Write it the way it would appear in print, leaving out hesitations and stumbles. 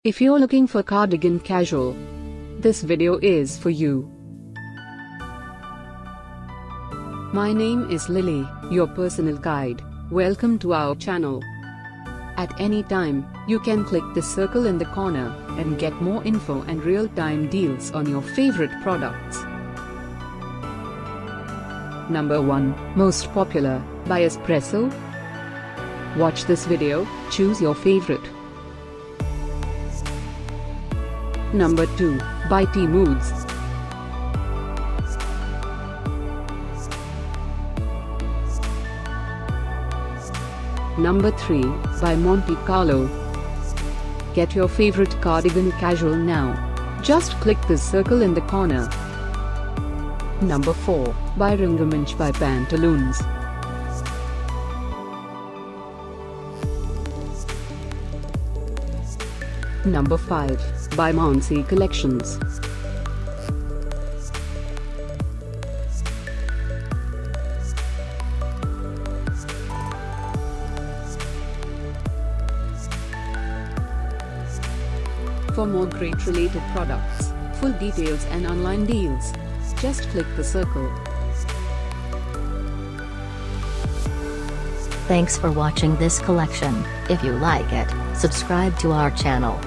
If you're looking for Cardigan Casual, this video is for you. My name is Lily, your personal guide. Welcome to our channel. At any time, you can click the circle in the corner and get more info and real-time deals on your favorite products. Number 1, Most Popular, by Espresso. Watch this video, choose your favorite. Number 2, by TeeMoods. Number 3, by Monte Carlo. Get your favorite Cardigan Casual now. Just click the circle in the corner. Number 4, by Rangmanch by Pantaloons. Number 5, by MansiCollections. For more great related products, full details and online deals, just click the circle. Thanks for watching this collection. If you like it, subscribe to our channel.